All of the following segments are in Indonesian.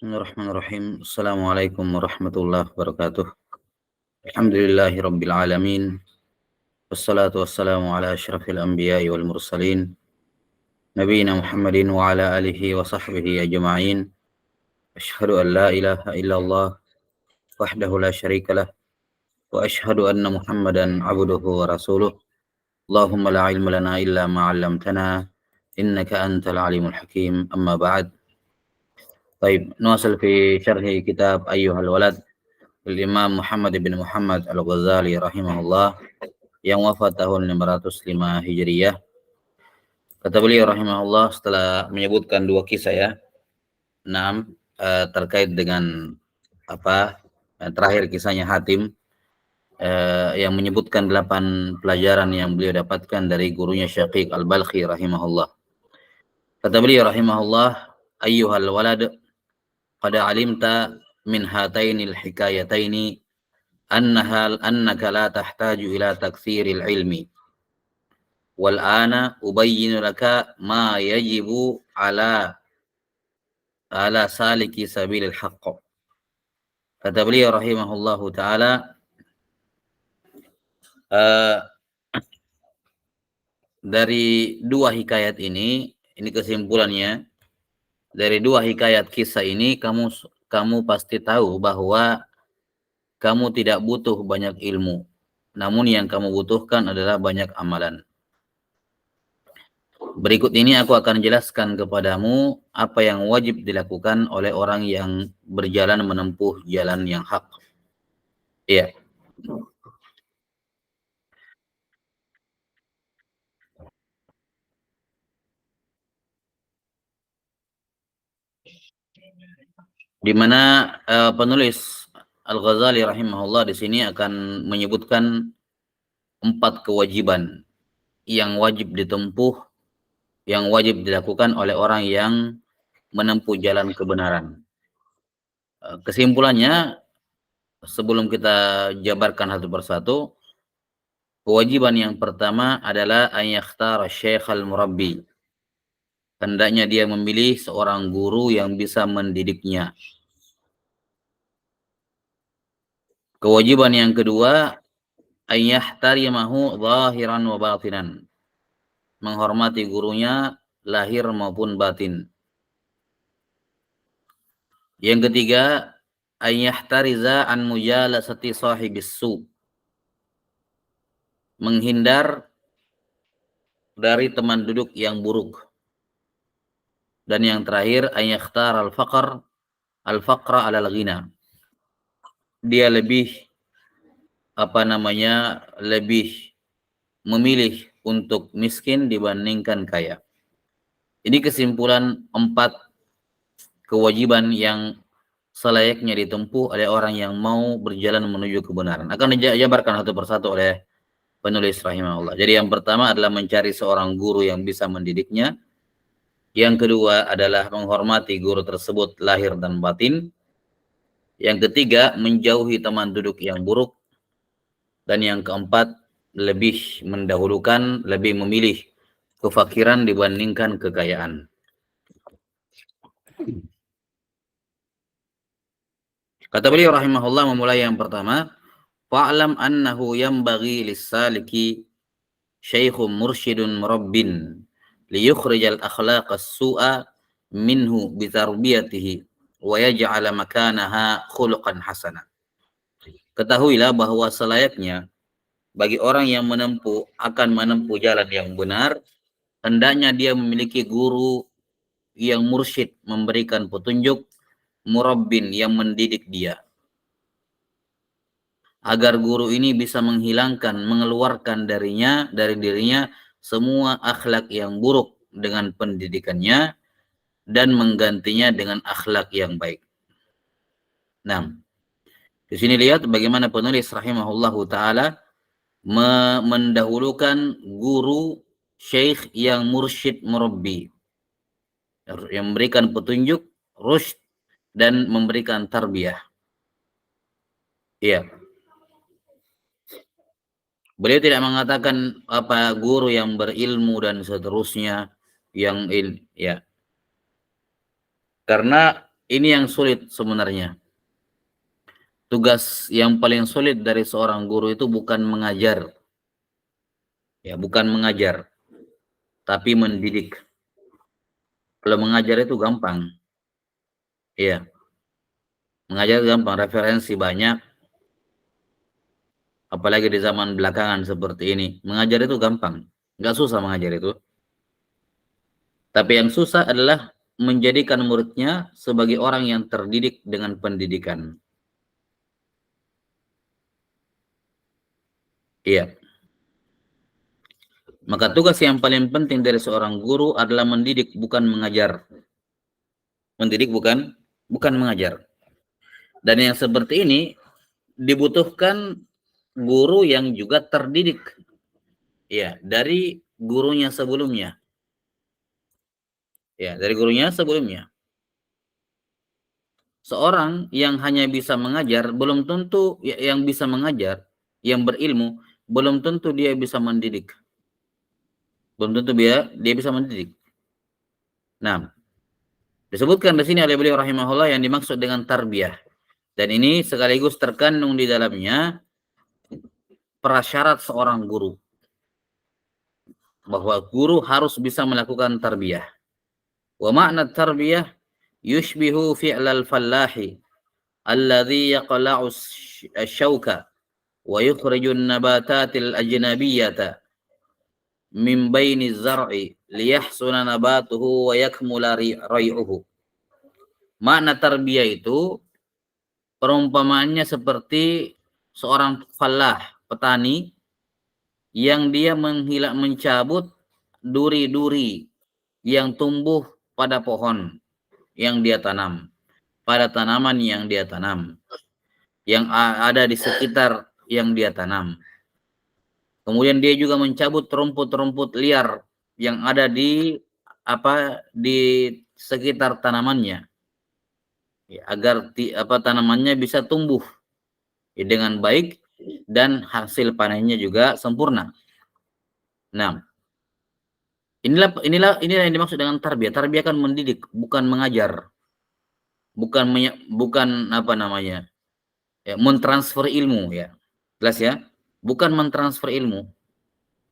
Bismillahirrahmanirrahim. Assalamualaikum warahmatullahi wabarakatuh. Alhamdulillahi rabbil alamin. Wassalatu wassalamu ala asyrafil anbiya'i wal mursalin. Nabiyyina Muhammadin wa ala alihi wa sahbihi ajma'in. Asyhadu an la ilaha illallah wahdahu la syarikalah. Wa asyhadu anna Muhammadan abduhu wa rasuluh. Allahumma la ilma lana illa ma 'allamtana. Innaka antal alimul hakim. Amma ba'd. Baik, nuwasil fi syarhi kitab Ayyuhal Walad Imam Muhammad bin Muhammad Al-Ghazali rahimahullah yang wafat tahun 505 Hijriyah. Kata beliau rahimahullah setelah menyebutkan dua kisah ya. 6 terkait dengan terakhir kisahnya Hatim yang menyebutkan 8 pelajaran yang beliau dapatkan dari gurunya Syaqiq Al-Balkhi rahimahullah. Kata beliau rahimahullah, ayyuhal walad qad alimta min hatainil hikayataini annaka la tahtaju ila taktsiril ilmi wal ana ubayyinu laka ma yajibu ala saliki sabilil haqq. Kata beliau rahimahullahu taala, dari dua hikayat ini kesimpulannya, dari dua hikayat kisah ini kamu pasti tahu bahwa kamu tidak butuh banyak ilmu, namun yang kamu butuhkan adalah banyak amalan. Berikut ini aku akan jelaskan kepadamu apa yang wajib dilakukan oleh orang yang berjalan menempuh jalan yang hak. Iya. Di mana penulis Al-Ghazali rahimahullah di sini akan menyebutkan 4 kewajiban yang wajib ditempuh, yang wajib dilakukan oleh orang yang menempuh jalan kebenaran. Kesimpulannya, sebelum kita jabarkan satu persatu, kewajiban yang pertama adalah ayakhtara syekhal murabbi. Hendaknya dia memilih seorang guru yang bisa mendidiknya. Kewajiban yang kedua, ayyahtarimahu zahiran wa batinan. Menghormati gurunya lahir maupun batin. Yang ketiga, ayyahtariza an mujalasati sahibis su. Menghindar dari teman duduk yang buruk. Dan yang terakhir, ayyakhtar al-faqra ala al-ghina. Dia lebih lebih memilih untuk miskin dibandingkan kaya. Ini kesimpulan 4 kewajiban yang selayaknya ditempuh oleh orang yang mau berjalan menuju kebenaran. Akan dijabarkan satu persatu oleh penulis rahimahullah. Jadi yang pertama adalah mencari seorang guru yang bisa mendidiknya. Yang kedua adalah menghormati guru tersebut lahir dan batin. Yang ketiga, menjauhi teman duduk yang buruk. Dan yang keempat, lebih memilih kefakiran dibandingkan kekayaan. Kata beliau rahimahullah memulai yang pertama, fa'lam annahu yanbaghi lis-saliki syaikhun mursyidun murabbin liyukhrijal akhlaqas su'a minhu bitarbiyatihi wa yaj'ala makanaha khuluqan hasana. Ketahuilah bahwa selayaknya bagi orang yang akan menempuh jalan yang benar, hendaknya dia memiliki guru yang mursyid, memberikan petunjuk, murabbin yang mendidik dia. Agar guru ini bisa mengeluarkan dari dirinya semua akhlak yang buruk dengan pendidikannya dan menggantinya dengan akhlak yang baik. Nah, di sini lihat bagaimana penulis rahimahullahu taala mendahulukan guru syekh yang mursyid murabbi, yang memberikan petunjuk, rusyd, dan memberikan tarbiyah. Iya. Beliau tidak mengatakan guru yang berilmu dan seterusnya ya. Karena Ini yang sulit sebenarnya. Tugas yang paling sulit dari seorang guru itu bukan mengajar. Ya, bukan mengajar, tapi mendidik. Kalau mengajar itu gampang. Iya. Mengajar gampang, referensi banyak. Apalagi di zaman belakangan seperti ini. Mengajar itu gampang. Nggak susah mengajar itu. Tapi yang susah adalah menjadikan muridnya sebagai orang yang terdidik dengan pendidikan. Iya. Maka tugas yang paling penting dari seorang guru adalah mendidik, bukan mengajar. Mendidik bukan mengajar. Dan yang seperti ini dibutuhkan guru yang juga terdidik. Ya, dari gurunya sebelumnya. Ya, dari gurunya sebelumnya. Seorang yang hanya bisa mengajar belum tentu yang bisa mengajar, yang berilmu belum tentu dia bisa mendidik. Belum tentu dia bisa mendidik. Nah, disebutkan di sini oleh beliau rahimahullah yang dimaksud dengan tarbiyah. Dan ini sekaligus terkandung di dalamnya prasyarat seorang guru. Bahwa guru harus bisa melakukan tarbiyah. Wa makna tarbiyah yushbihu fi'lal fallahi alladhi yaqla'u asyauka wa yukhrijun nabatatil ajnabiyyata min baini zar'i liyahsuna nabatuhu wa yakmula ray'uhu. Makna tarbiyah itu perumpamaannya seperti seorang fallah, petani yang dia mencabut duri-duri yang tumbuh pada pohon yang dia tanam, pada tanaman yang dia tanam, yang ada di sekitar yang dia tanam. Kemudian dia juga mencabut rumput-rumput liar yang ada di sekitar tanamannya, ya, agar tanamannya bisa tumbuh ya, dengan baik dan hasil panennya juga sempurna. Nah, inilah yang dimaksud dengan tarbiyah. Tarbiyah kan mendidik, bukan mengajar, bukan ya, mentransfer ilmu, ya, jelas ya, bukan mentransfer ilmu.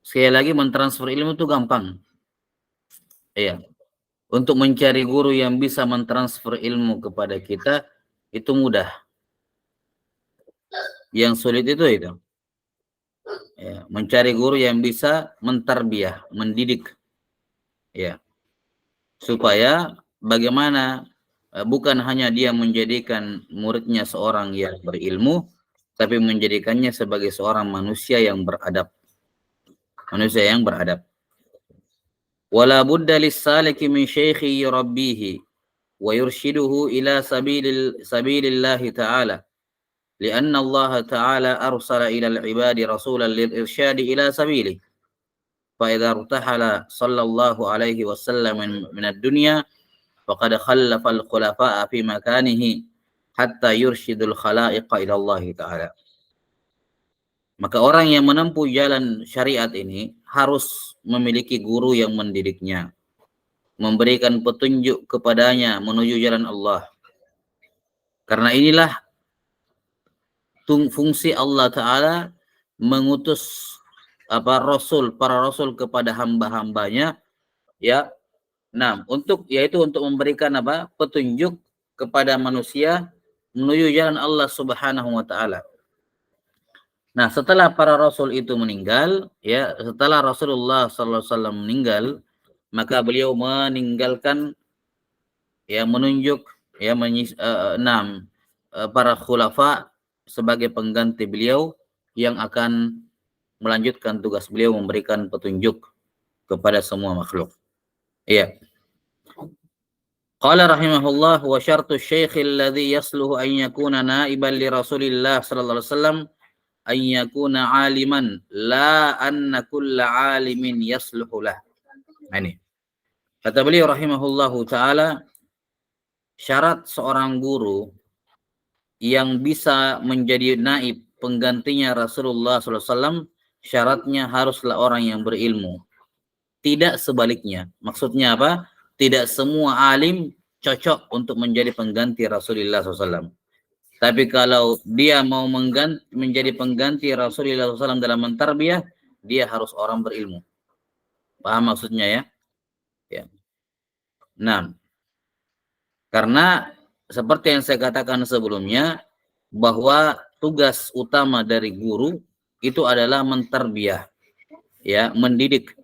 Sekali lagi, mentransfer ilmu itu gampang, iya. Untuk mencari guru yang bisa mentransfer ilmu kepada kita itu mudah. Yang sulit itu ya, mencari guru yang bisa mentarbiyah, mendidik, ya, supaya bagaimana bukan hanya dia menjadikan muridnya seorang yang berilmu, tapi menjadikannya sebagai seorang manusia yang beradab. Manusia yang beradab. Wala budda lis-saliki min syaikhi yurabbihi wa yurshiduhu ila sabilillah ta'ala. لأن الله تعالى أرسل إلى العباد رسولا للإرشاد إلى سبيله فإذا ارتحل صلى الله عليه وسلم من الدنيا فقد خلف الخلفاء في مكانه حتى يرشد الخلائق إلى الله تعالى. Maka orang yang menempuh jalan syariat ini harus memiliki guru yang mendidiknya, memberikan petunjuk kepadanya menuju jalan Allah. Karena inilah fungsi Allah Ta'ala mengutus para rasul kepada hamba-hambanya, ya. Nah, untuk memberikan petunjuk kepada manusia menuju jalan Allah Subhanahu wa taala. Nah, setelah para rasul itu meninggal, ya, setelah Rasulullah sallallahu alaihi wasallam meninggal, maka beliau meninggalkan, ya, menunjuk, ya, para khulafa sebagai pengganti beliau yang akan melanjutkan tugas beliau memberikan petunjuk kepada semua makhluk. Iya. Qala rahimahullah wa syartu syekh alladhi yasluhu an yakuna naiban li Rasulillah sallallahu alaihi wasallam an yakuna aliman la anna kulla alimin yasluhu lah. Ini kata beliau rahimahullahu taala, syarat seorang guru yang bisa menjadi naib penggantinya Rasulullah SAW, syaratnya haruslah orang yang berilmu. Tidak sebaliknya. Maksudnya apa? Tidak semua alim cocok untuk menjadi pengganti Rasulullah SAW. Tapi kalau dia mau menjadi pengganti Rasulullah SAW dalam mentarbiyah, dia harus orang berilmu. Paham maksudnya ya? Ya. Nah, karena seperti yang saya katakan sebelumnya, bahwa tugas utama dari guru itu adalah mentarbiyah, ya, mendidik,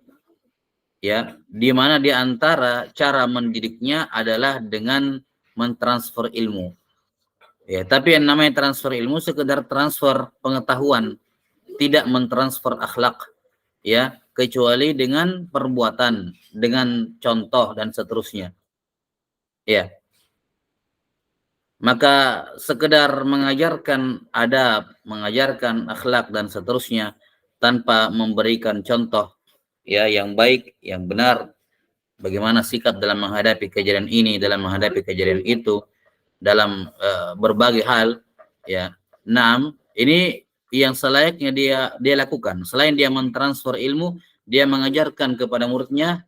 ya, di mana di antara cara mendidiknya adalah dengan mentransfer ilmu. Ya, tapi yang namanya transfer ilmu sekedar transfer pengetahuan, tidak mentransfer akhlak, ya, kecuali dengan perbuatan, dengan contoh dan seterusnya. Ya. Maka sekedar mengajarkan adab, mengajarkan akhlak dan seterusnya tanpa memberikan contoh, ya, yang baik, yang benar, bagaimana sikap dalam menghadapi kejadian ini, dalam menghadapi kejadian itu, dalam berbagai hal, ya. Ini yang selayaknya dia lakukan. Selain dia mentransfer ilmu, dia mengajarkan kepada muridnya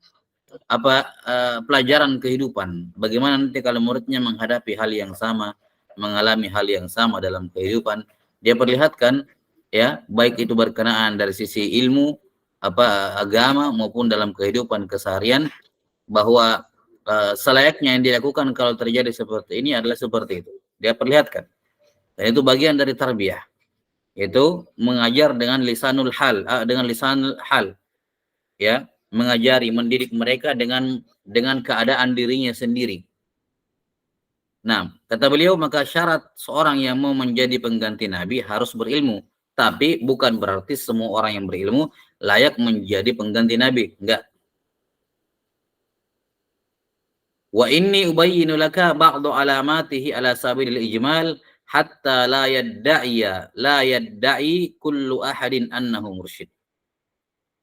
pelajaran kehidupan. Bagaimana nanti kalau muridnya menghadapi hal yang sama, mengalami hal yang sama dalam kehidupan, dia perlihatkan, ya, baik itu berkenaan dari sisi ilmu, agama maupun dalam kehidupan keseharian, bahwa selayaknya yang dilakukan kalau terjadi seperti ini adalah seperti itu. Dia perlihatkan. Dan itu bagian dari tarbiyah, yaitu mengajar dengan lisanul hal, ya, mengajari, mendidik mereka dengan keadaan dirinya sendiri. Nah, kata beliau, maka syarat seorang yang mau menjadi pengganti Nabi harus berilmu. Tapi bukan berarti semua orang yang berilmu layak menjadi pengganti Nabi. Enggak. Wa inni ubayyinu laka ba'du alamatihi ala sabilil ijmal hatta la yadda'i kullu ahadin annahu mursyid.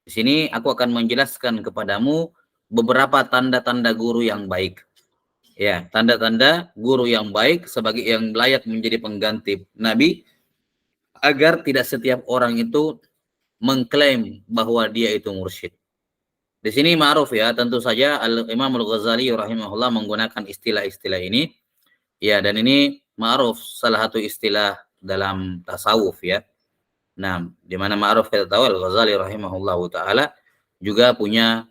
Di sini aku akan menjelaskan kepadamu beberapa tanda-tanda guru yang baik. Ya, tanda-tanda guru yang baik sebagai yang layak menjadi pengganti Nabi, agar tidak setiap orang itu mengklaim bahwa dia itu mursyid. Di sini ma'ruf, ya, tentu saja Imam Al-Ghazali rahimahullah menggunakan istilah-istilah ini. Ya, dan ini ma'ruf, salah satu istilah dalam tasawuf, ya. Nah, di mana ma'ruf kita tahu Al-Ghazali rahimahullah taala juga punya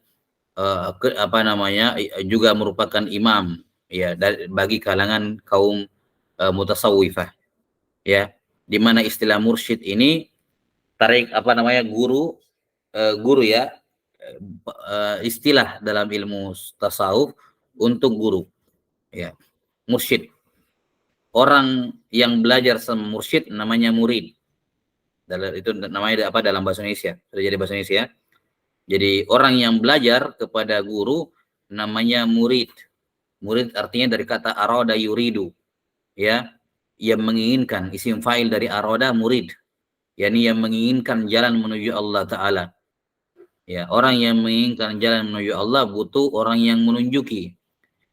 juga merupakan imam, ya, bagi kalangan kaum mutasawwifah, ya, di mana istilah mursyid ini guru, ya, istilah dalam ilmu tasawuf untuk guru, ya, mursyid. Orang yang belajar sama mursyid namanya murid. Itu namanya dalam bahasa Indonesia, sudah jadi bahasa Indonesia. Jadi orang yang belajar kepada guru namanya murid. Murid artinya dari kata arada yuridu, ya, yang menginginkan, isim fa'il dari arada murid, yakni yang menginginkan jalan menuju Allah Ta'ala. Ya, orang yang menginginkan jalan menuju Allah butuh orang yang menunjuki.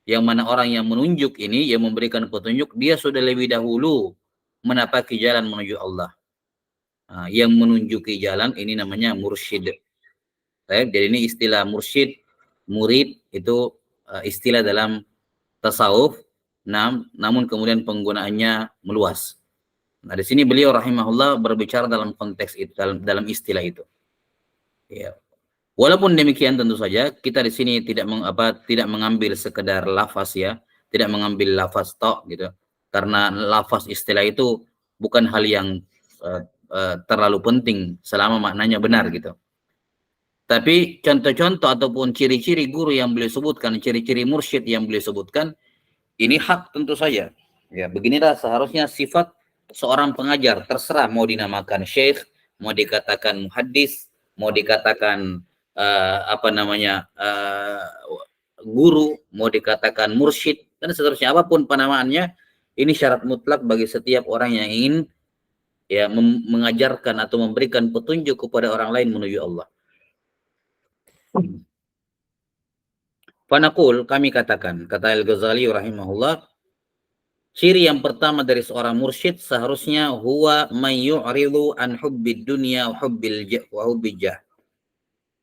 Yang mana orang yang menunjuk ini, yang memberikan petunjuk, dia sudah lebih dahulu menapaki jalan menuju Allah. Nah, yang menunjuki jalan ini namanya mursyid. Jadi ini istilah mursyid, murid itu istilah dalam tasawuf, namun kemudian penggunaannya meluas. Nah, di sini beliau rahimahullah berbicara dalam konteks itu, dalam istilah itu. Ya. Walaupun demikian tentu saja kita di sini tidak mengambil sekedar lafaz, ya, tidak mengambil lafaz tok gitu. Karena lafaz istilah itu bukan hal yang terlalu penting selama maknanya benar gitu. Tapi contoh-contoh ataupun ciri-ciri guru yang beliau sebutkan, ciri-ciri mursyid yang beliau sebutkan, ini hak tentu saja. Ya, beginilah seharusnya sifat seorang pengajar, terserah mau dinamakan syekh, mau dikatakan muhaddis, mau dikatakan guru, mau dikatakan mursyid, dan seterusnya, apapun penamaannya, ini syarat mutlak bagi setiap orang yang ingin, ya, mengajarkan atau memberikan petunjuk kepada orang lain menuju Allah. Fanaqul, kami katakan, kata Al-Ghazali rahimahullah, ciri yang pertama dari seorang mursyid seharusnya huwa man yu'ridu an hubbid dunya wa hubbil jah.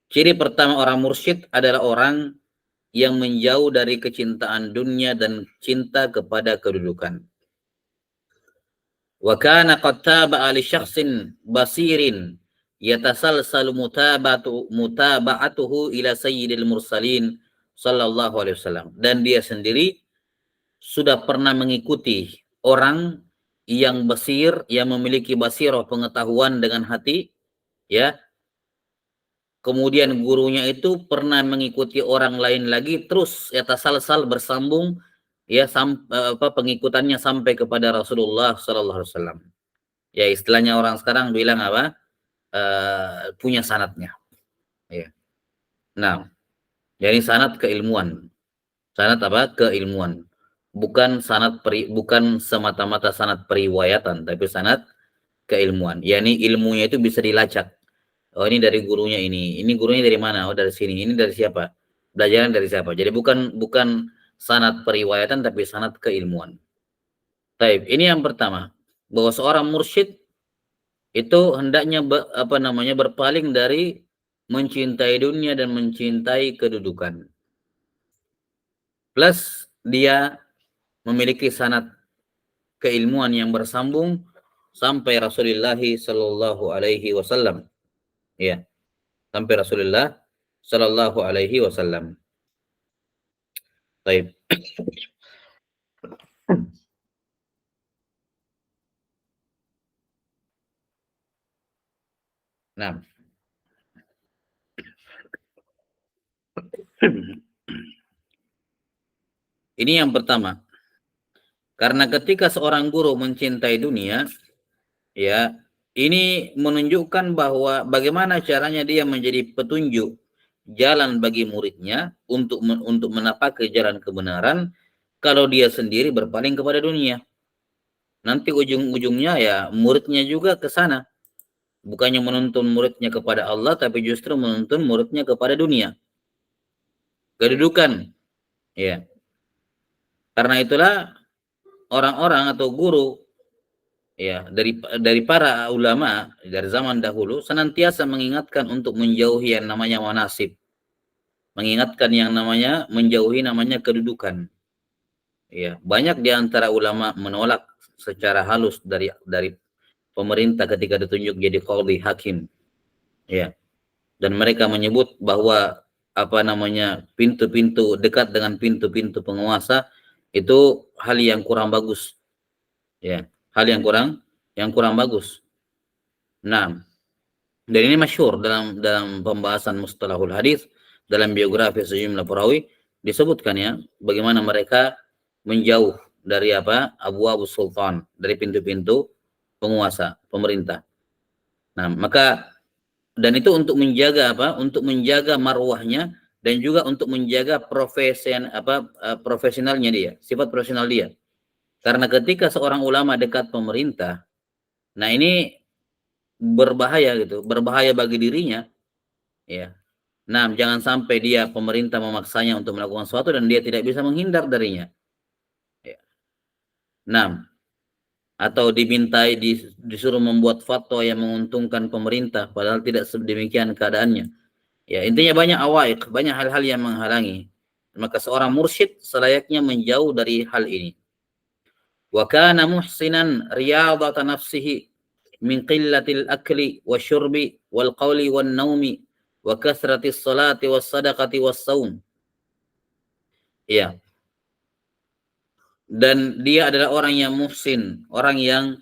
Ciri pertama orang mursyid adalah orang yang menjauh dari kecintaan dunia dan cinta kepada kedudukan. Wa kana qad taba'a li syakhsin basirin yatasalsalu mutaba'atuhu ila sayyidil mursalin sallallahu alaihi wasallam. Dan dia sendiri sudah pernah mengikuti orang yang basir, yang memiliki basirah, pengetahuan dengan hati, ya. Kemudian gurunya itu pernah mengikuti orang lain lagi, terus ya tasalsal bersambung, ya pengikutannya sampai kepada Rasulullah Sallallahu Alaihi Wasallam. Ya istilahnya orang sekarang bilang apa? Punya sanadnya. Ya. Nah, jadi sanad keilmuan. Sanad apa? Keilmuan. Bukan bukan semata-mata sanad periwayatan, tapi sanad keilmuan. Yani ilmunya itu bisa dilacak. Oh ini dari gurunya ini gurunya dari mana? Oh dari sini. Ini dari siapa? Belajaran dari siapa? Jadi bukan sanad periwayatan tapi sanad keilmuan. Taib. Ini yang pertama, bahwa seorang mursyid itu hendaknya berpaling dari mencintai dunia dan mencintai kedudukan. Plus dia memiliki sanad keilmuan yang bersambung sampai Rasulullah Sallallahu Alaihi Wasallam. Ya, sampai Rasulullah Sallallahu Alaihi Wasallam. Baik. Nah, ini yang pertama. Karena ketika seorang guru mencintai dunia, ya, ini menunjukkan bahwa bagaimana caranya dia menjadi petunjuk jalan bagi muridnya untuk menapaki jalan kebenaran kalau dia sendiri berpaling kepada dunia. Nanti ujung-ujungnya ya muridnya juga ke sana. Bukannya menuntun muridnya kepada Allah, tapi justru menuntun muridnya kepada dunia. Kedudukan. Ya. Karena itulah orang-orang atau guru ya dari para ulama dari zaman dahulu senantiasa mengingatkan untuk menjauhi yang namanya manasib. Mengingatkan yang namanya menjauhi namanya kedudukan. Ya, banyak di antara ulama menolak secara halus dari pemerintah ketika ditunjuk jadi qadhi hakim. Ya. Dan mereka menyebut bahwa pintu-pintu dekat dengan pintu-pintu penguasa itu hal yang kurang bagus. Ya, hal yang kurang bagus. Nah, dan ini masyhur dalam pembahasan mustalahul hadis, dalam biografi sejumlah perawi disebutkan ya bagaimana mereka menjauh dari Abu Sultan, dari pintu-pintu penguasa pemerintah. Nah, maka dan itu untuk menjaga untuk menjaga marwahnya dan juga untuk menjaga profesionalnya dia, sifat profesional dia. Karena ketika seorang ulama dekat pemerintah, nah ini berbahaya gitu, berbahaya bagi dirinya, ya. Nah, jangan sampai pemerintah memaksanya untuk melakukan sesuatu dan dia tidak bisa menghindar darinya. Ya. Nah, atau disuruh membuat fatwa yang menguntungkan pemerintah, padahal tidak sedemikian keadaannya. Ya, intinya banyak awaik, banyak hal-hal yang menghalangi. Maka seorang mursyid selayaknya menjauh dari hal ini. Wa kana muhsinan riyadata nafsihi min qillatil akli wasyurbi wal qawli wan naumi wa kasratis salati was sadaqati was saum. Ya. Dan dia adalah orang yang muhsin, orang yang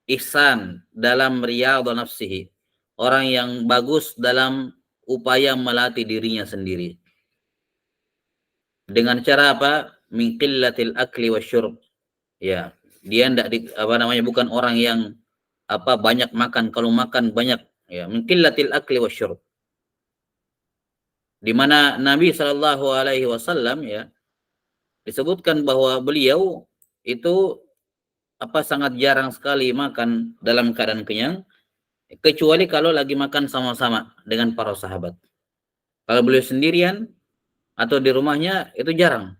ihsan dalam riyadha nafsihi, orang yang bagus dalam upaya melatih dirinya sendiri. Dengan cara min qillatil akli wasyurb. Ya, dia bukan orang yang banyak makan, kalau makan banyak, ya, min qillatil akli wasyurb. Di mana Nabi Shallallahu alaihi wasallam ya disebutkan bahwa beliau itu sangat jarang sekali makan dalam keadaan kenyang, kecuali kalau lagi makan sama-sama dengan para sahabat. Kalau beliau sendirian atau di rumahnya itu jarang.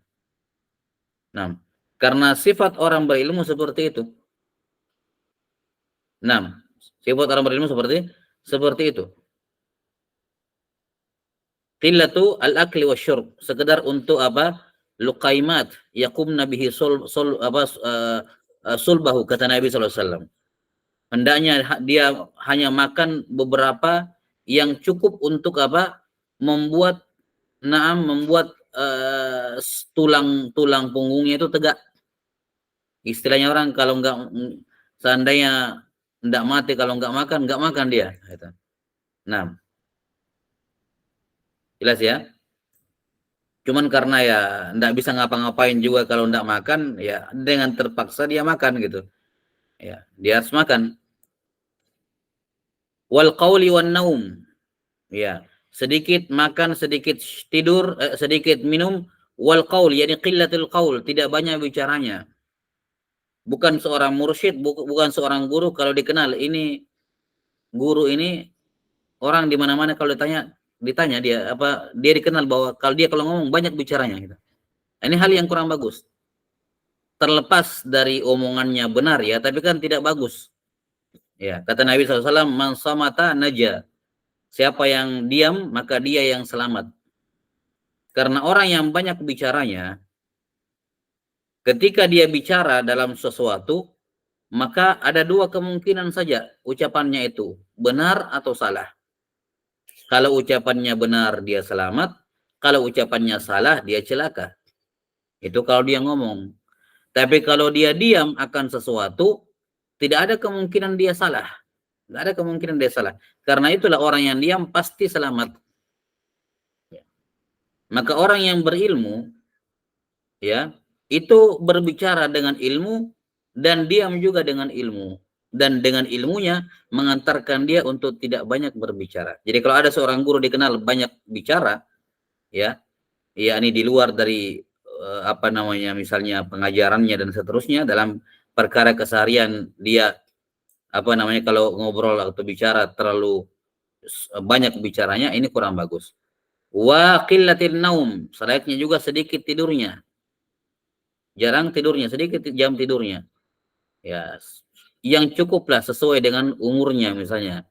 Nah, karena sifat orang berilmu seperti itu. Nah, sifat orang berilmu seperti itu. Qillatu al-akli wasyurb, sekedar untuk apa? Luqaimat yaqumna bihi sulbahu, kata Nabi sallallahu alaihi wasallam. Hendaknya dia hanya makan beberapa yang cukup untuk apa? Membuat tulang punggungnya itu tegak. Istilahnya orang kalau enggak, seandainya enggak mati kalau enggak makan dia. Nah, jelas ya. Cuman karena ya enggak bisa ngapa-ngapain juga kalau enggak makan, ya dengan terpaksa dia makan gitu. Ya, dia harus makan. Wal qauli wan naum. Ya, sedikit makan, sedikit tidur, sedikit minum. Wal qaul, yani qillatul qaul, tidak banyak bicaranya. Bukan seorang mursyid, bukan seorang guru kalau dikenal ini guru ini, orang di mana-mana kalau ditanya dia apa, dia dikenal bahwa kalau ngomong banyak bicaranya gitu. Ini hal yang kurang bagus. Terlepas dari omongannya benar ya, tapi kan tidak bagus. Ya, kata Nabi SAW, man samata naja. Siapa yang diam, maka dia yang selamat. Karena orang yang banyak bicaranya, ketika dia bicara dalam sesuatu, maka ada dua kemungkinan saja ucapannya itu, benar atau salah. Kalau ucapannya benar, dia selamat. Kalau ucapannya salah, dia celaka. Itu kalau dia ngomong. Tapi kalau dia diam akan sesuatu, tidak ada kemungkinan dia salah. Tidak ada kemungkinan dia salah. Karena itulah orang yang diam pasti selamat. Maka orang yang berilmu, ya, itu berbicara dengan ilmu dan diam juga dengan ilmu. Dan dengan ilmunya mengantarkan dia untuk tidak banyak berbicara. Jadi kalau ada seorang guru dikenal banyak bicara, ya, ini di luar dari misalnya pengajarannya dan seterusnya, dalam perkara keseharian dia kalau ngobrol atau bicara terlalu banyak bicaranya, ini kurang bagus. Wa qillatin naum, selayaknya juga sedikit tidurnya. Jarang tidurnya, sedikit jam tidurnya. Ya, yang cukuplah sesuai dengan umurnya misalnya.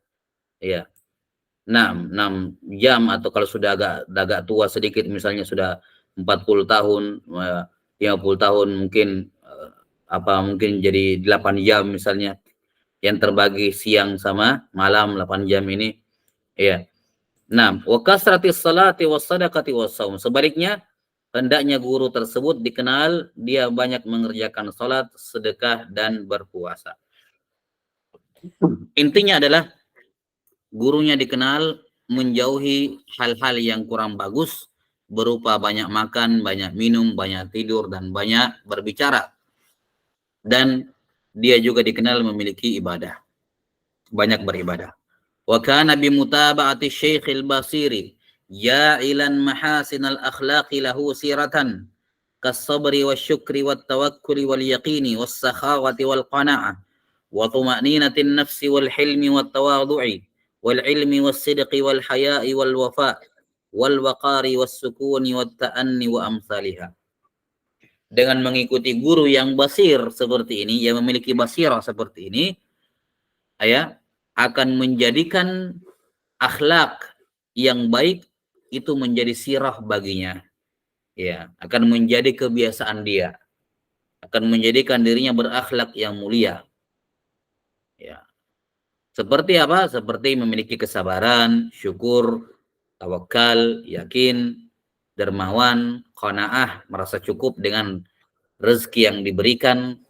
Ya. 6 jam, atau kalau sudah agak tua sedikit misalnya sudah 40 tahun, 50 tahun mungkin mungkin jadi 8 jam misalnya, yang terbagi siang sama malam 8 jam ini. Ya. Wa kasratis salati was sadaqati was saum. Sebaliknya, hendaknya guru tersebut dikenal dia banyak mengerjakan salat, sedekah dan berpuasa. Intinya adalah gurunya dikenal menjauhi hal-hal yang kurang bagus berupa banyak makan, banyak minum, banyak tidur, dan banyak berbicara. Dan dia juga dikenal memiliki ibadah, banyak beribadah. Wa kana bi mutaba'ati Syekhil Basiri ja'ilan mahasinal akhlaqi lahu siratan kas-sabri wasyukri wat tawakkuli wal yaqini was sakhawati wal qana'ah wa tuma'ninatin nafsi wal hilmi wat tawadhu'i wal ilmi was sidqi wal haya'i wal wafa' wal waqari was sukuni wat ta'anni wa amsalihha. Dengan mengikuti guru yang basir seperti ini, yang memiliki basirah seperti ini, akan menjadikan akhlak yang baik itu menjadi sirah baginya. Ya, akan menjadi kebiasaan dia. Akan menjadikan dirinya berakhlak yang mulia. Ya. Seperti apa? Seperti memiliki kesabaran, syukur, tawakal, yakin, dermawan, qanaah, merasa cukup dengan rezeki yang diberikan,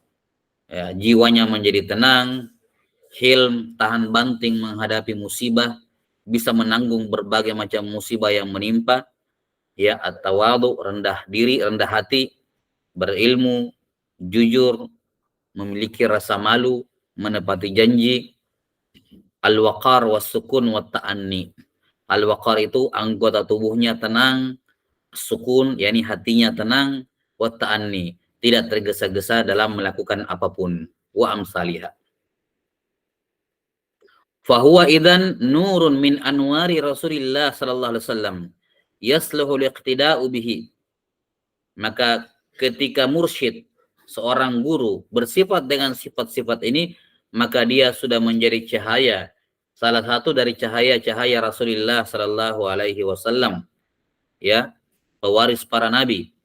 ya, jiwanya menjadi tenang, hilm, tahan banting menghadapi musibah, bisa menanggung berbagai macam musibah yang menimpa, ya, at-tawadhu, rendah diri, rendah hati, berilmu, jujur, memiliki rasa malu, menepati janji, al-waqar was sukun wat ta'anni. Al-waqar itu anggota tubuhnya tenang, sukun yakni hatinya tenang, wat ta'anni, tidak tergesa-gesa dalam melakukan apapun, wa amsalihha. Fahuwa idzan nurun min anwari Rasulillah sallallahu alaihi wasallam yasluhu liqtida'u bihi. Maka ketika mursyid, seorang guru bersifat dengan sifat-sifat ini, maka dia sudah menjadi cahaya, salah satu dari cahaya-cahaya Rasulullah sallallahu alaihi wasallam, ya, pewaris para nabi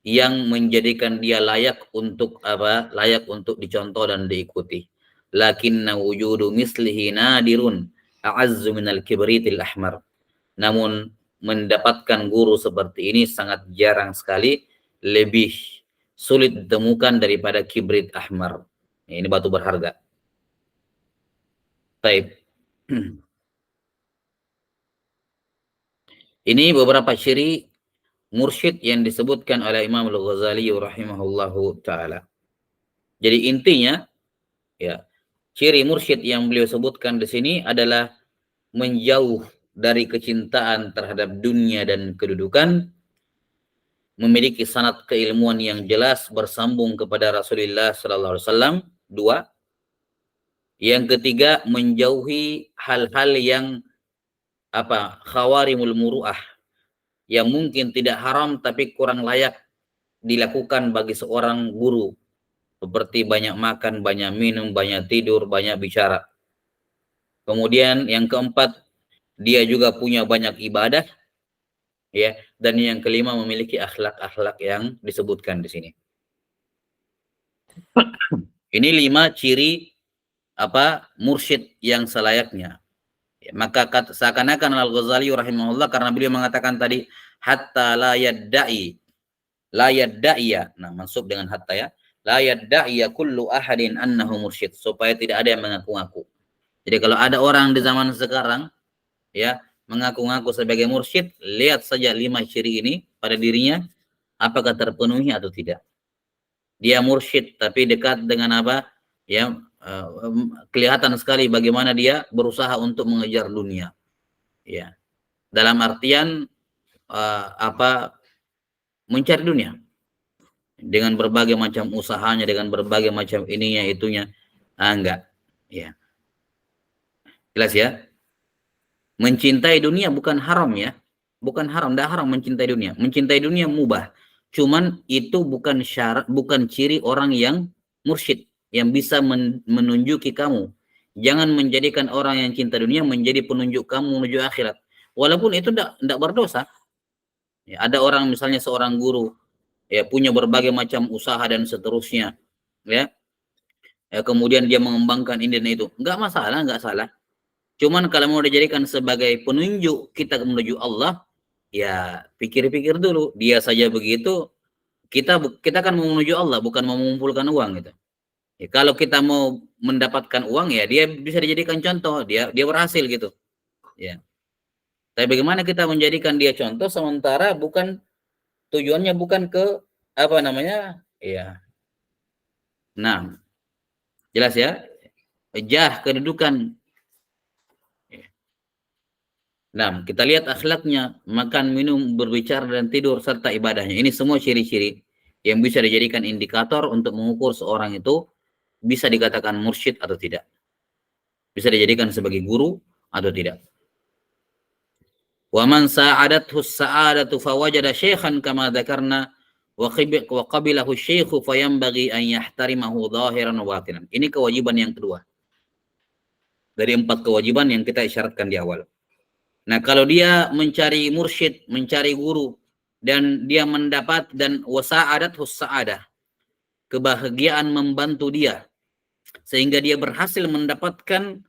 yang menjadikan dia layak untuk apa? Layak untuk dicontoh dan diikuti. Lakinna wujudu mislihi nadirun a'azzu minal kibritil ahmar. Namun mendapatkan guru seperti ini sangat jarang sekali, lebih sulit ditemukan daripada kibrit ahmar. Ini batu berharga. Baik. Ini beberapa ciri mursyid yang disebutkan oleh Imam Al-Ghazali rahimahullahu taala. Jadi intinya, ya, ciri mursyid yang beliau sebutkan di sini adalah menjauh dari kecintaan terhadap dunia dan kedudukan, memiliki sanad keilmuan yang jelas bersambung kepada Rasulullah sallallahu alaihi wasallam. Dua. Yang ketiga, menjauhi hal-hal yang khawarimul muru'ah, yang mungkin tidak haram tapi kurang layak dilakukan bagi seorang guru, seperti banyak makan, banyak minum, banyak tidur, banyak bicara. Kemudian yang keempat, dia juga punya banyak ibadah, ya, dan yang kelima memiliki akhlak-akhlak yang disebutkan di sini. Ini 5 ciri mursyid yang selayaknya. Ya, maka seakan-akan Al-Ghazali rahimahullah, karena beliau mengatakan tadi hatta la yadda'iya, nah mansub dengan hatta, ya, la yadda'iya kullu ahadin annahu mursyid, supaya tidak ada yang mengaku-ngaku. Jadi kalau ada orang di zaman sekarang, ya, mengaku-ngaku sebagai mursyid, lihat saja 5 ciri ini pada dirinya, apakah terpenuhi atau tidak. Dia mursyid tapi dekat dengan ya, kelihatan sekali bagaimana dia berusaha untuk mengejar dunia, ya, dalam artian mencari dunia dengan berbagai macam usahanya, dengan berbagai macam ininya itunya. Enggak, ya, jelas ya. Mencintai dunia bukan haram, ya, bukan haram, tidak haram mencintai dunia. Mencintai dunia mubah, cuman itu bukan syarat, bukan ciri orang yang mursyid yang bisa menunjuki kamu. Jangan menjadikan orang yang cinta dunia menjadi penunjuk kamu menuju akhirat, walaupun itu tidak berdosa. Ya, ada orang misalnya seorang guru, ya, punya berbagai macam usaha dan seterusnya, ya, kemudian dia mengembangkan ini dan itu, nggak masalah, nggak salah. Cuman kalau mau dijadikan sebagai penunjuk kita menuju Allah, ya pikir-pikir dulu. Dia saja begitu, kita kan mau menuju Allah, bukan mau mengumpulkan uang gitu. Ya, kalau kita mau mendapatkan uang, ya dia bisa dijadikan contoh, dia berhasil gitu, ya. Tapi bagaimana kita menjadikan dia contoh sementara tujuannya bukan ke ya. Nah, jelas ya, kedudukan. Nah, kita lihat akhlaknya, makan, minum, berbicara, dan tidur, serta ibadahnya. Ini semua ciri-ciri yang bisa dijadikan indikator untuk mengukur seorang itu bisa dikatakan mursyid atau tidak. Bisa dijadikan sebagai guru atau tidak. Wa man sa'adathu as-sa'adatu fawajada syaikhan kama dzakarna wa qabilahu syaikhu fayanbaghi an yahtarimahu dhahiran wa batinan. Ini kewajiban yang kedua dari 4 kewajiban yang kita isyaratkan di awal. Nah, kalau dia mencari mursyid, mencari guru, dan dia mendapat, dan wasa'adat hussa'adah, kebahagiaan membantu dia, sehingga dia berhasil mendapatkan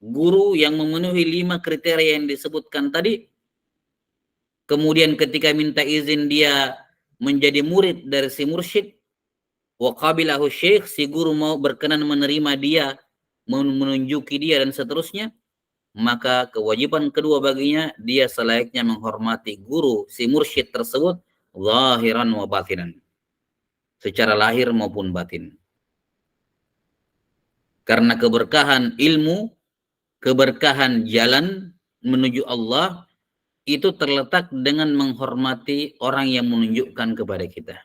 guru yang memenuhi 5 kriteria yang disebutkan tadi. Kemudian ketika minta izin dia menjadi murid dari si mursyid, wa qabilahu syekh, si guru mau berkenan menerima dia, menunjuki dia, dan seterusnya, maka kewajiban kedua baginya, dia selayaknya menghormati guru si mursyid tersebut zahiran wa batinan, secara lahir maupun batin. Karena keberkahan ilmu, keberkahan jalan menuju Allah itu terletak dengan menghormati orang yang menunjukkan kepada kita.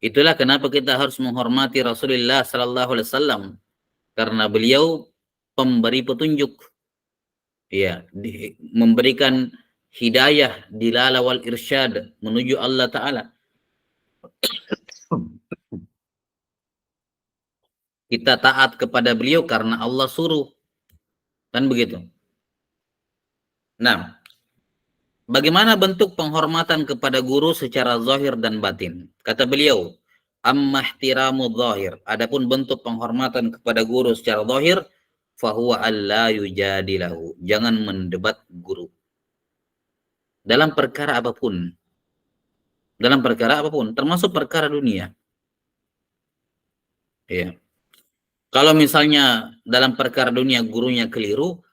Itulah kenapa kita harus menghormati Rasulullah sallallahu alaihi wasallam, karena beliau pemberi petunjuk, ya, memberikan hidayah, dilalah wal irsyad menuju Allah Ta'ala. Kita taat kepada beliau karena Allah suruh, kan begitu. Nah, Bagaimana bentuk penghormatan kepada guru secara zahir dan batin? Kata beliau, amma ihtiramu zahir. Adapun bentuk penghormatan kepada guru secara zahir, fahuwa alla yujadilahu. Jangan mendebat guru. Dalam perkara apapun. Dalam perkara apapun, termasuk perkara dunia. Ya. Kalau misalnya dalam perkara dunia gurunya keliru,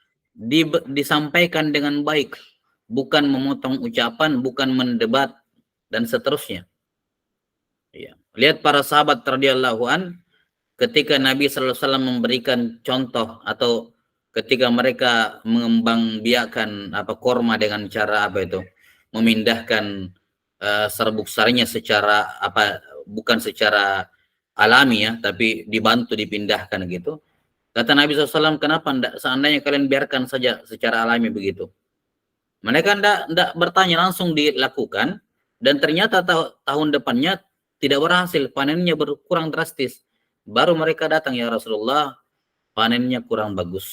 disampaikan dengan baik, bukan memotong ucapan, bukan mendebat dan seterusnya. Ya. Lihat para sahabat radhiyallahu an, ketika Nabi sallallahu alaihi wasallam memberikan contoh atau ketika mereka mengembangbiakan korma dengan cara memindahkan serbuk sarinya secara bukan secara alami ya, tapi dibantu dipindahkan gitu. Kata Nabi SAW, kenapa enggak seandainya kalian biarkan saja secara alami begitu? Mereka enggak bertanya, langsung dilakukan, dan ternyata tahun depannya tidak berhasil, panennya berkurang drastis. Baru mereka datang, ya Rasulullah, panennya kurang bagus.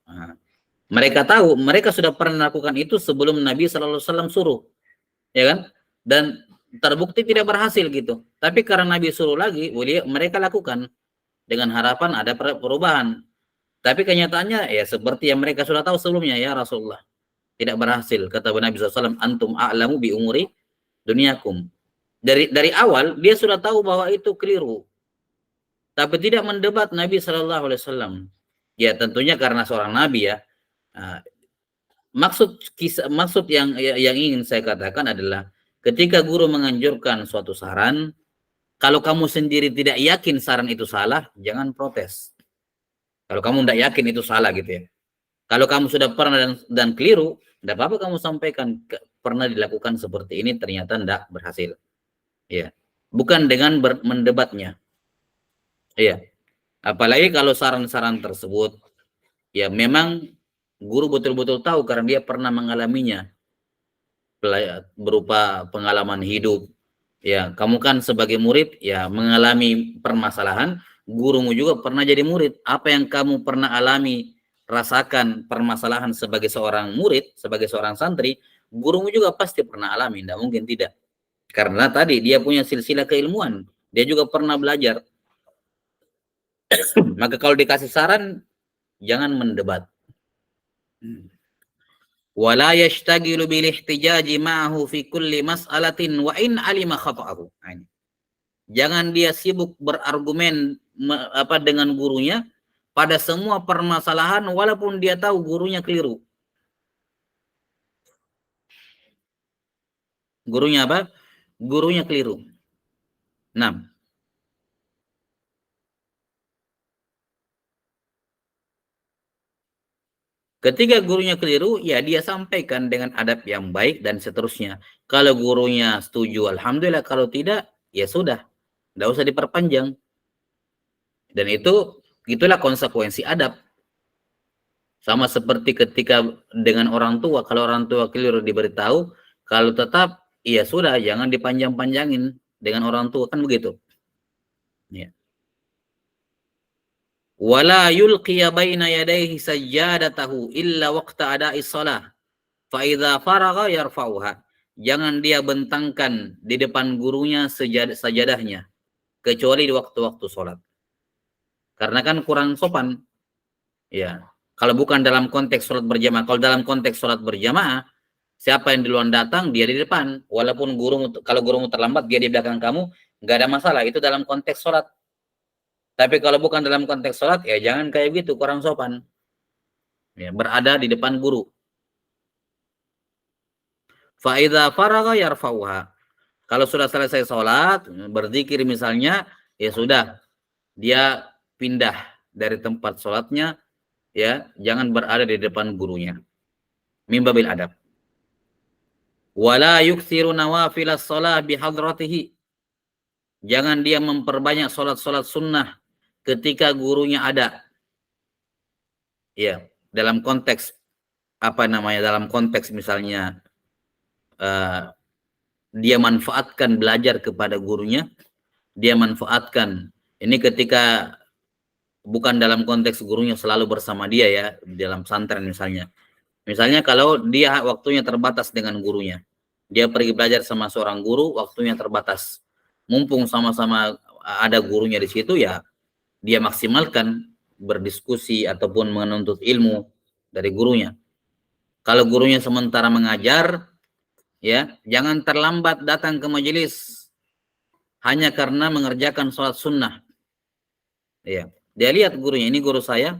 Nah, mereka tahu, mereka sudah pernah melakukan itu sebelum Nabi SAW suruh, ya kan? Dan terbukti tidak berhasil gitu. Tapi karena Nabi suruh lagi, mereka lakukan dengan harapan ada perubahan. Tapi kenyataannya ya seperti yang mereka sudah tahu sebelumnya, ya Rasulullah. Tidak berhasil. Kata Nabi SAW, antum a'lamu bi umuri dunyakum. Dari awal dia sudah tahu bahwa itu keliru. Tapi tidak mendebat Nabi SAW. Ya tentunya karena seorang Nabi ya. Maksud yang ingin saya katakan adalah ketika guru menganjurkan suatu saran, kalau kamu sendiri tidak yakin saran itu salah, jangan protes. Kalau kamu tidak yakin itu salah gitu ya. Kalau kamu sudah pernah dan keliru, tidak apa-apa kamu sampaikan, pernah dilakukan seperti ini, ternyata tidak berhasil. Ya, bukan dengan mendebatnya. Iya. Apalagi kalau saran-saran tersebut, ya memang guru betul-betul tahu karena dia pernah mengalaminya, berupa pengalaman hidup. Ya, kamu kan sebagai murid ya mengalami permasalahan, gurumu juga pernah jadi murid. Apa yang kamu pernah alami, rasakan permasalahan sebagai seorang murid, sebagai seorang santri, gurumu juga pasti pernah alami, tidak mungkin tidak. Karena tadi dia punya silsilah keilmuan, dia juga pernah belajar. Maka kalau dikasih saran, jangan mendebat. Wala yashtagilu bil ihtijaji ma'ahu fi kulli mas'alatin wa in alima khata'ahu. Jangan dia sibuk berargumen dengan gurunya pada semua permasalahan walaupun dia tahu gurunya keliru. Gurunya apa? Gurunya keliru. 6. Ketika gurunya keliru, ya dia sampaikan dengan adab yang baik dan seterusnya. Kalau gurunya setuju, alhamdulillah. Kalau tidak, ya sudah. Tidak usah diperpanjang. Dan itulah konsekuensi adab. Sama seperti ketika dengan orang tua. Kalau orang tua keliru diberitahu, kalau tetap, ya sudah, jangan dipanjang-panjangin dengan orang tua. Kan begitu. Ya. Wala yulqiya baina yadayhi sajjadatahu illa waqta ada'is shalah. Fa idza faragha yarfa'uha. Jangan dia bentangkan di depan gurunya sajadahnya kecuali di waktu-waktu sholat. Karena kan kurang sopan. Ya. Kalau bukan dalam konteks sholat berjamaah, kalau dalam konteks sholat berjamaah, siapa yang duluan datang, dia di depan. Walaupun kalau gurumu terlambat, dia di belakang kamu, nggak ada masalah. Itu dalam konteks sholat. Tapi kalau bukan dalam konteks sholat, ya jangan kayak gitu, kurang sopan. Ya, berada di depan guru. Fa'idha faragha yarfa'uha. Kalau sudah selesai sholat, berzikir misalnya, ya sudah, dia pindah dari tempat sholatnya, ya jangan berada di depan gurunya. Min babil adab. Wala yuksiru nawafilas sholah bihadratihi. Jangan dia memperbanyak sholat-sholat sunnah ketika gurunya ada. Ya, dalam konteks dalam konteks misalnya dia manfaatkan belajar kepada gurunya, dia manfaatkan ini ketika bukan dalam konteks gurunya selalu bersama dia ya, dalam pesantren misalnya. Misalnya kalau dia waktunya terbatas dengan gurunya, dia pergi belajar sama seorang guru, waktunya terbatas. Mumpung sama-sama ada gurunya di situ, ya dia maksimalkan berdiskusi ataupun menuntut ilmu dari gurunya. Kalau gurunya sementara mengajar, ya jangan terlambat datang ke majelis hanya karena mengerjakan sholat sunnah. Ya, dia lihat gurunya, ini guru saya,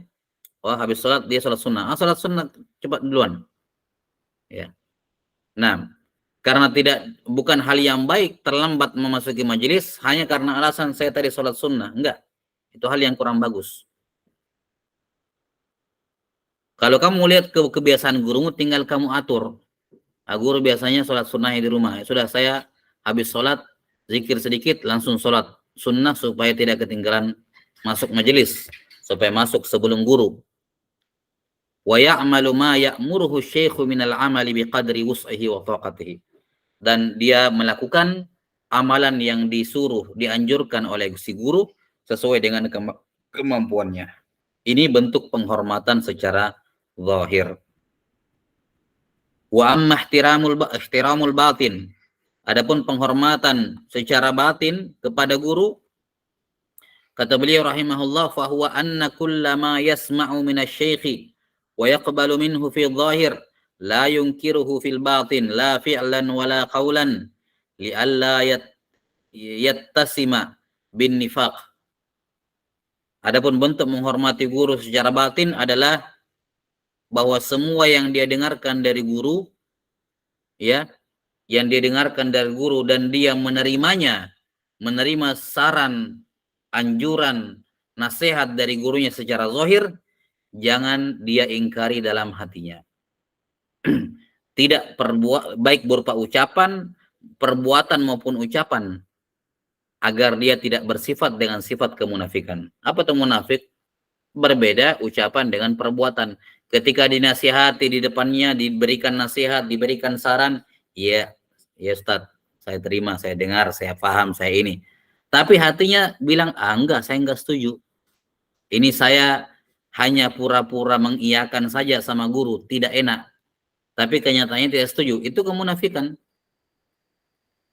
oh habis sholat dia sholat sunnah, sholat sunnah cepat duluan. Ya, nah karena bukan hal yang baik terlambat memasuki majelis hanya karena alasan saya tadi sholat sunnah, enggak, itu hal yang kurang bagus. Kalau kamu lihat kebiasaan gurumu, tinggal kamu atur. Guru biasanya sholat sunnah di rumah, sudah saya habis sholat zikir sedikit langsung sholat sunnah supaya tidak ketinggalan masuk majelis, supaya masuk sebelum guru. Wa ya'malu ma ya'muruhu syaikhu minal amali biqadri wus'ihi wa taqatihi. Dan dia melakukan amalan yang disuruh, dianjurkan oleh si guru sesuai dengan kemampuannya. Ini bentuk penghormatan secara zahir. Wa amma ihtiramul batin. Adapun penghormatan secara batin kepada guru, kata beliau rahimahullah, fa huwa anna kullama yasma'u minasy-syaikhi wa yaqbalu minhu fi dhahir la yunkiruhu fil batin la fi'lan wala qawlan li'alla yattasima bin nifaq. Adapun bentuk menghormati guru secara batin adalah bahwa semua yang dia dengarkan dari guru, ya, yang dia dengarkan dari guru dan dia menerimanya, menerima saran, anjuran, nasihat dari gurunya secara zahir, jangan dia ingkari dalam hatinya. Tidak baik berupa ucapan, perbuatan maupun ucapan, agar dia tidak bersifat dengan sifat kemunafikan. Apa itu munafik? Berbeda ucapan dengan perbuatan. Ketika dinasihati di depannya, diberikan nasihat, diberikan saran, ya Ustaz, saya terima, saya dengar, saya paham, saya ini. Tapi hatinya bilang, enggak, saya enggak setuju. Ini saya hanya pura-pura mengiyakan saja sama guru, tidak enak. Tapi kenyataannya tidak setuju. Itu kemunafikan.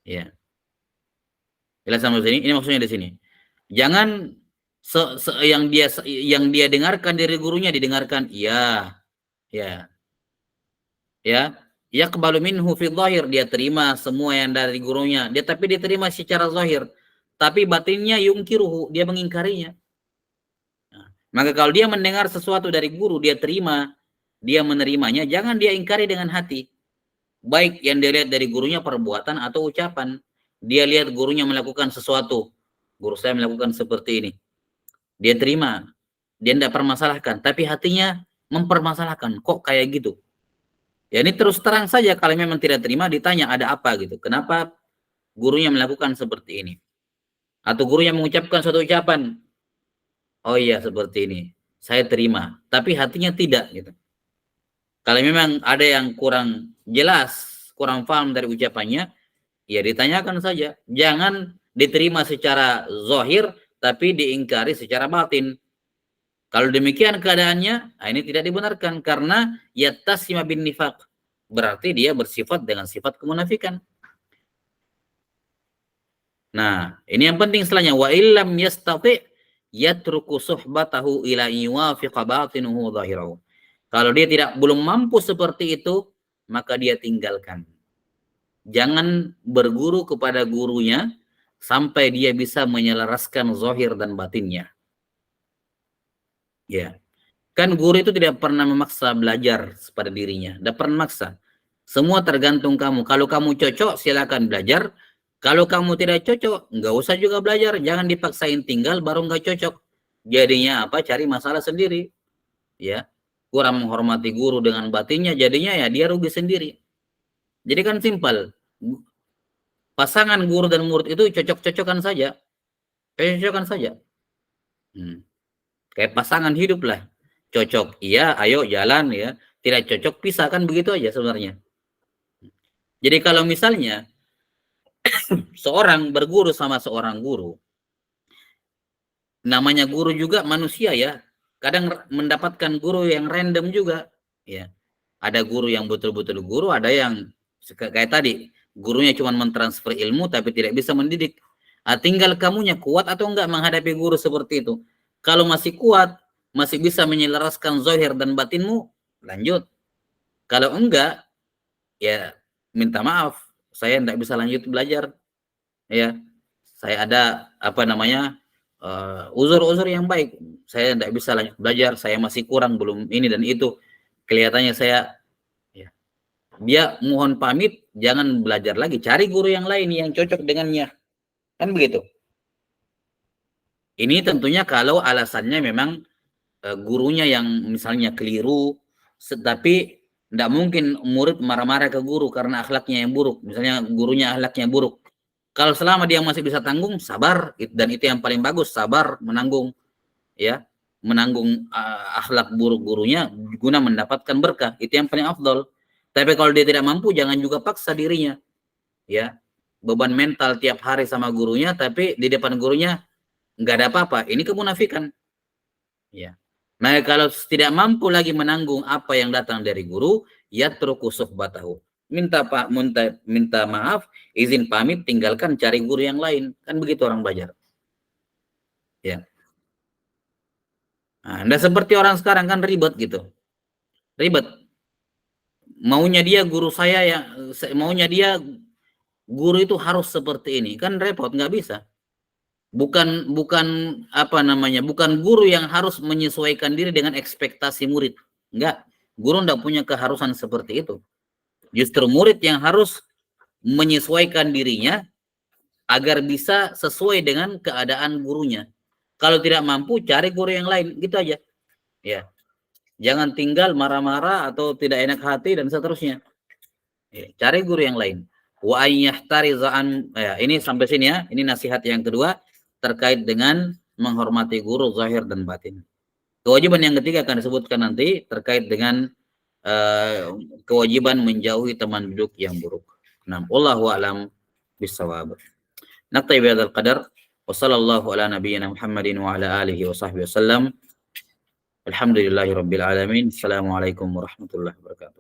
Ya. Jelas sampai sini? Ini maksudnya di sini. Jangan yang dia dengarkan dari gurunya didengarkan, ya. Yaqbalu minhu fi dhahir, dia terima semua yang dari gurunya, tapi dia terima secara zahir, tapi batinnya yungkiruhu, dia mengingkarinya. Nah, maka kalau dia mendengar sesuatu dari guru, dia terima, dia menerimanya, jangan dia ingkari dengan hati. Baik yang dia lihat dari gurunya perbuatan atau ucapan. Dia lihat gurunya melakukan sesuatu, guru saya melakukan seperti ini, dia terima, dia tidak permasalahkan, tapi hatinya mempermasalahkan, kok kayak gitu. Ya ini terus terang saja, kalau memang tidak terima ditanya ada apa gitu. Kenapa gurunya melakukan seperti ini? Atau gurunya mengucapkan suatu ucapan, oh iya seperti ini, saya terima, tapi hatinya tidak gitu. Kalau memang ada yang kurang jelas, kurang paham dari ucapannya, ya ditanyakan saja. Jangan diterima secara zahir, tapi diingkari secara batin. Kalau demikian keadaannya, ini tidak dibenarkan karena yattasima bin nifaq. Berarti dia bersifat dengan sifat kemunafikan. Nah, ini yang penting setelahnya, wa illam yastati yatruku suhbatahu ila yuwafiqa batinuhu zahirahu. Kalau dia belum mampu seperti itu, maka dia tinggalkan. Jangan berguru kepada gurunya sampai dia bisa menyelaraskan zahir dan batinnya. Ya. Kan guru itu tidak pernah memaksa belajar pada dirinya, tidak pernah maksa. Semua tergantung kamu. Kalau kamu cocok, silakan belajar. Kalau kamu tidak cocok, nggak usah juga belajar. Jangan dipaksain tinggal baru nggak cocok. Jadinya apa? Cari masalah sendiri. Ya, kurang menghormati guru dengan batinnya, jadinya ya dia rugi sendiri. Jadi kan simpel. Pasangan guru dan murid itu cocok-cocokan saja. Cocok-cocokan saja. Kayak pasangan hidup lah. Cocok, iya, ayo jalan ya. Tidak cocok, pisah, kan begitu aja sebenarnya. Jadi kalau misalnya seorang berguru sama seorang guru, namanya guru juga manusia ya, kadang mendapatkan guru yang random juga, ya. Ada guru yang betul-betul guru, ada yang kayak tadi, gurunya cuma mentransfer ilmu tapi tidak bisa mendidik. Tinggal kamunya kuat atau enggak menghadapi guru seperti itu. Kalau masih kuat, masih bisa menyelaraskan zahir dan batinmu, lanjut. Kalau enggak, ya minta maaf, saya tidak bisa lanjut belajar. Ya, saya ada uzur-uzur yang baik. Saya tidak bisa lanjut belajar, saya masih kurang, belum ini dan itu. Kelihatannya saya, ya, dia mohon pamit, jangan belajar lagi, cari guru yang lain yang cocok dengannya. Kan begitu. Ini tentunya kalau alasannya memang gurunya yang misalnya keliru, tapi tidak mungkin murid marah-marah ke guru karena akhlaknya yang buruk. Misalnya gurunya akhlaknya buruk. Kalau selama dia masih bisa tanggung, sabar, dan itu yang paling bagus, sabar menanggung, ya, menanggung akhlak buruk gurunya guna mendapatkan berkah, itu yang paling afdol. Tapi kalau dia tidak mampu, jangan juga paksa dirinya, ya, beban mental tiap hari sama gurunya, tapi di depan gurunya nggak ada apa-apa, ini kemunafikan, ya. Nah, kalau tidak mampu lagi menanggung apa yang datang dari guru, ya yatruku suhbatahu, minta maaf, izin pamit, tinggalkan, cari guru yang lain. Kan begitu orang belajar. Ya. Nah, Anda seperti orang sekarang kan ribet gitu. Ribet. Maunya dia guru itu harus seperti ini. Kan repot, nggak bisa. Bukan guru yang harus menyesuaikan diri dengan ekspektasi murid. Enggak. Guru enggak punya keharusan seperti itu. Justru murid yang harus menyesuaikan dirinya agar bisa sesuai dengan keadaan gurunya. Kalau tidak mampu, cari guru yang lain, gitu aja. Ya. Jangan tinggal marah-marah atau tidak enak hati dan seterusnya. Ya, cari guru yang lain. Wa ayyahtariza ya, ini sampai sini ya. Ini nasihat yang kedua terkait dengan menghormati guru zahir dan batin. Kewajiban yang ketiga akan disebutkan nanti terkait dengan kewajiban menjauhi teman duduk yang buruk. Nah, wallahu a'lam bissawab. Naktai bihadzal qadar wa sallallahu ala nabiyyina Muhammadin wa ala alihi wa sahbihi wasallam. Alhamdulillahirabbil alamin. Assalamualaikum warahmatullahi wabarakatuh.